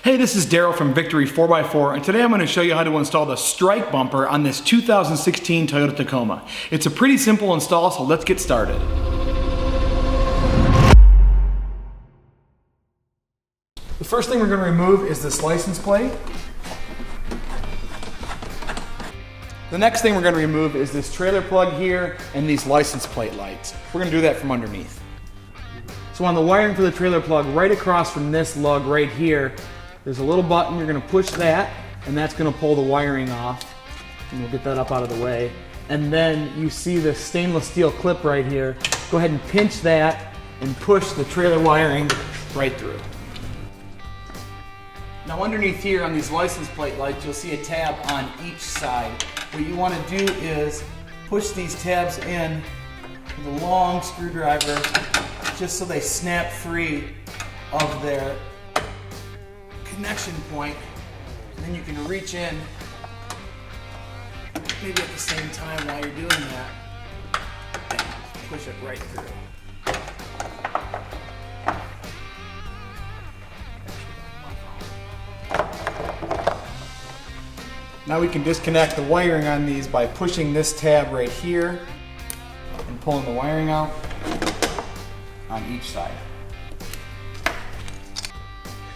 Hey, this is Daryl from Victory 4x4, and today I'm going to show you how to install the strike bumper on this 2016 Toyota Tacoma. It's a pretty simple install, so let's get started. The first thing we're going to remove is this license plate. The next thing we're going to remove is this trailer plug here and these license plate lights. We're going to do that from underneath. So on the wiring for the trailer plug, right across from this lug right here, there's a little button. You're going to push that, and that's going to pull the wiring off. And we'll get that up out of the way. And then you see the stainless steel clip right here. Go ahead and pinch that and push the trailer wiring right through. Now underneath here on these license plate lights, you'll see a tab on each side. What you want to do is push these tabs in with a long screwdriver just so they snap free of their connection point, and then you can reach in maybe at the same time while you're doing that and push it right through. Now we can disconnect the wiring on these by pushing this tab right here and pulling the wiring out on each side.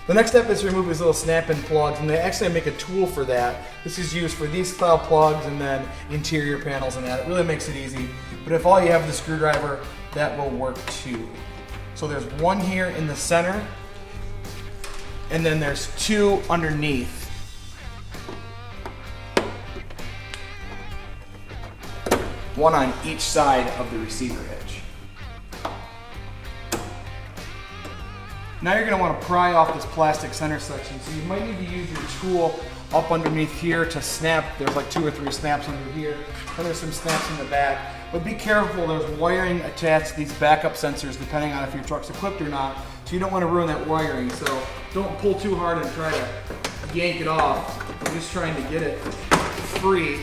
The next step is to remove these little snap-in plugs, and they actually make a tool for that. This is used for these style plugs and then interior panels and that. It really makes it easy. But if all you have is a screwdriver, that will work too. So there's one here in the center, and then there's two underneath. One on each side of the receiver hitch. Now you're going to want to pry off this plastic center section, so you might need to use your tool up underneath here to snap. There's like 2 or 3 snaps under here, and there's some snaps in the back. But be careful, there's wiring attached to these backup sensors depending on if your truck's equipped or not, so you don't want to ruin that wiring. So don't pull too hard and try to yank it off. We're just trying to get it free.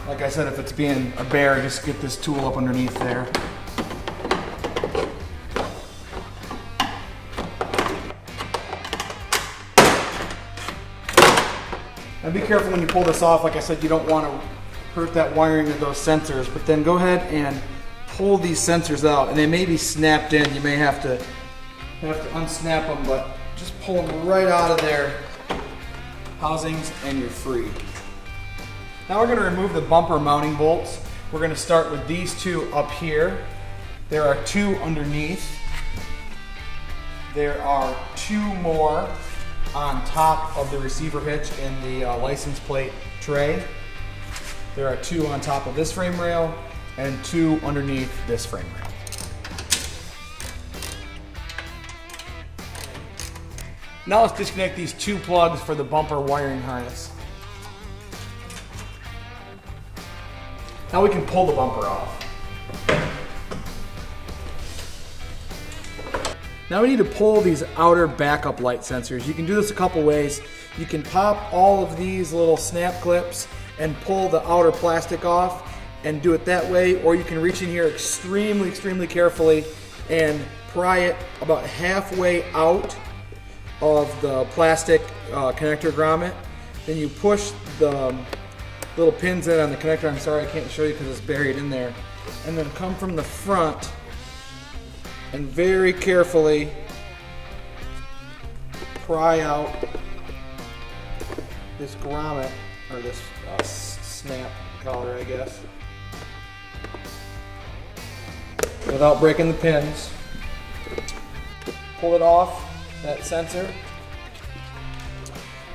Like I said, if it's being a bear, just get this tool up underneath there. And be careful when you pull this off. Like I said, you don't want to hurt that wiring of those sensors, but then go ahead and pull these sensors out, and they may be snapped in. You may have to unsnap them, but just pull them right out of their housings and you're free. Now we're going to remove the bumper mounting bolts. We're going to start with these two up here. There are 2 underneath. There are 2 more on top of the receiver hitch in the license plate tray. There are 2 on top of this frame rail and 2 underneath this frame rail. Now let's disconnect these 2 plugs for the bumper wiring harness. Now we can pull the bumper off. Now we need to pull these outer backup light sensors. You can do this a couple ways. You can pop all of these little snap clips and pull the outer plastic off and do it that way, or you can reach in here extremely carefully and pry it about halfway out of the plastic connector grommet. Then you push the little pins in on the connector. I'm sorry I can't show you because it's buried in there. And then come from the front and very carefully pry out this grommet, or this snap collar, I guess, without breaking the pins. Pull it off that sensor,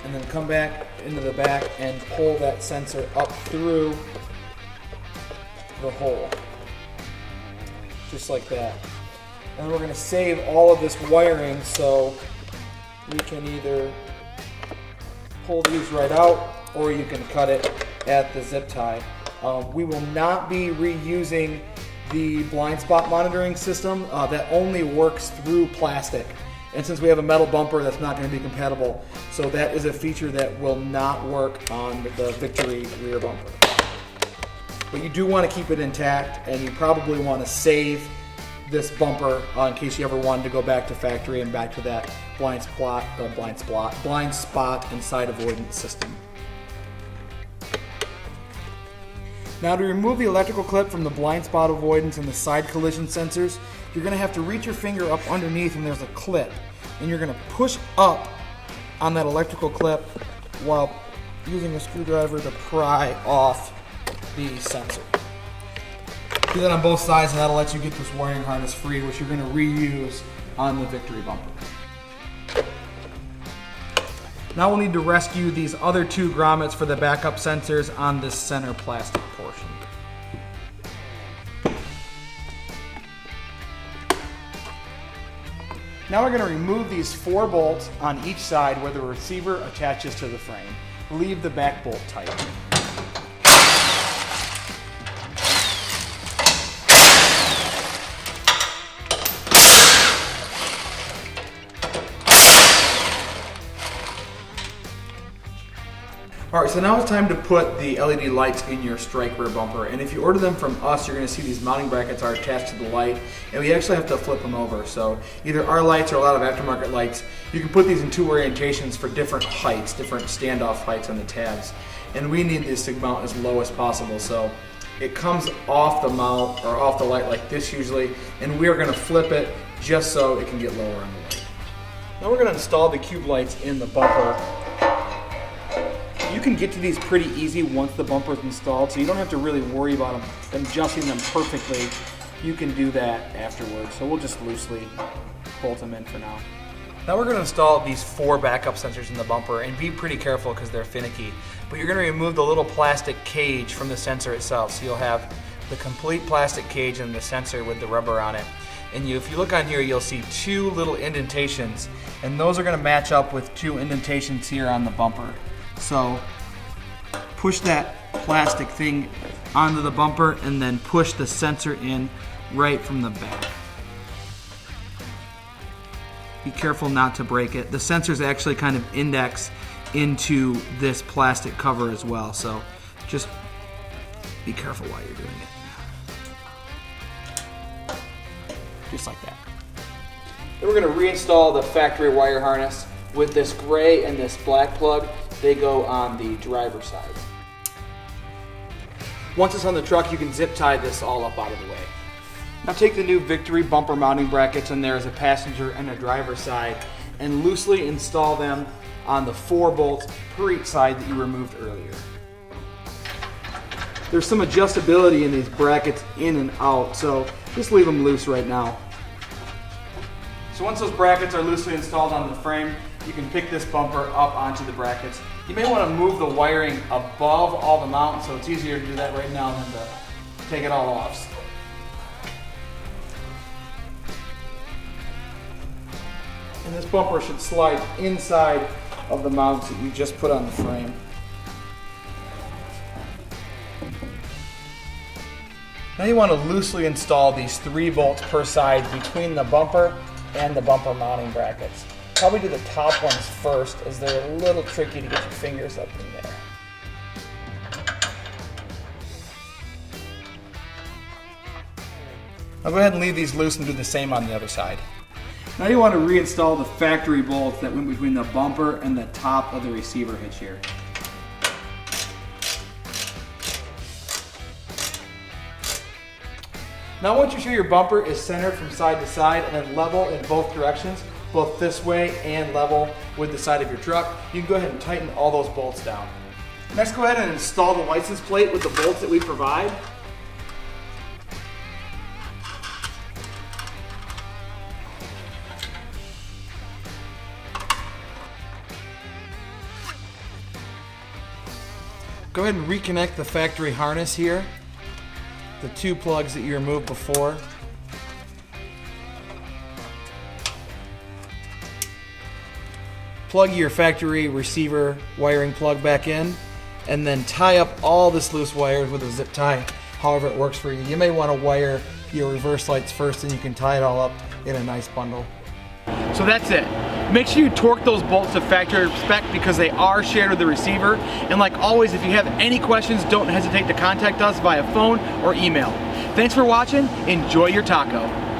and then come back into the back and pull that sensor up through the hole, just like that. And we're going to save all of this wiring, so we can either pull these right out or you can cut it at the zip tie. We will not be reusing the blind spot monitoring system. That only works through plastic. And since we have a metal bumper, that's not going to be compatible. So that is a feature that will not work on the Victory rear bumper. but you do want to keep it intact, and you probably want to save this bumper in case you ever wanted to go back to factory and back to that blind spot inside avoidance system. Now to remove the electrical clip from the blind spot avoidance and the side collision sensors, you're going to have to reach your finger up underneath and there's a clip. And you're going to push up on that electrical clip while using a screwdriver to pry off the sensor. Do that on both sides and that'll let you get this wiring harness free, which you're going to reuse on the Victory bumper. Now we'll need to rescue these other two grommets for the backup sensors on this center plastic portion. Now we're going to remove these 4 bolts on each side where the receiver attaches to the frame. Leave the back bolt tight. Alright, so now it's time to put the LED lights in your strike rear bumper, and if you order them from us, you're going to see these mounting brackets are attached to the light, and we actually have to flip them over. So either our lights or a lot of aftermarket lights, you can put these in 2 orientations for different heights, different standoff heights on the tabs, and we need this to mount as low as possible. So it comes off the mount or off the light like this usually, and we are going to flip it just so it can get lower on the light. Now we're going to install the cube lights in the bumper. You can get to these pretty easy once the bumper is installed, so you don't have to really worry about adjusting them perfectly. You can do that afterwards, so we'll just loosely bolt them in for now. Now we're going to install these 4 backup sensors in the bumper, and be pretty careful because they're finicky. But you're going to remove the little plastic cage from the sensor itself, so you'll have the complete plastic cage and the sensor with the rubber on it. And if you look on here, you'll see 2 little indentations, and those are going to match up with 2 indentations here on the bumper. So push that plastic thing onto the bumper and then push the sensor in right from the back. Be careful not to break it. The sensors actually kind of index into this plastic cover as well, so just be careful while you're doing it. Just like that. Then we're going to reinstall the factory wire harness with this gray and this black plug. They go on the driver's side. Once it's on the truck, you can zip tie this all up out of the way. Now take the new Victory bumper mounting brackets, and there is a passenger and a driver's side, and loosely install them on the 4 bolts per each side that you removed earlier. There's some adjustability in these brackets in and out, so just leave them loose right now. So once those brackets are loosely installed on the frame, you can pick this bumper up onto the brackets. You may want to move the wiring above all the mounts, so it's easier to do that right now than to take it all off. And this bumper should slide inside of the mounts that you just put on the frame. Now you want to loosely install these 3 bolts per side between the bumper and the bumper mounting brackets. Probably do the top ones first, as they're a little tricky to get your fingers up in there. I'll go ahead and leave these loose and do the same on the other side. Now you want to reinstall the factory bolts that went between the bumper and the top of the receiver hitch here. Now once you're sure your bumper is centered from side to side and then level in both directions, both this way and level with the side of your truck, you can go ahead and tighten all those bolts down. Next, go ahead and install the license plate with the bolts that we provide. Go ahead and reconnect the factory harness here, the 2 plugs that you removed before. Plug your factory receiver wiring plug back in, and then tie up all this loose wires with a zip tie, however it works for you. You may want to wire your reverse lights first, and you can tie it all up in a nice bundle. So that's it. Make sure you torque those bolts to factory spec because they are shared with the receiver. And like always, if you have any questions, don't hesitate to contact us via phone or email. Thanks for watching. Enjoy your taco.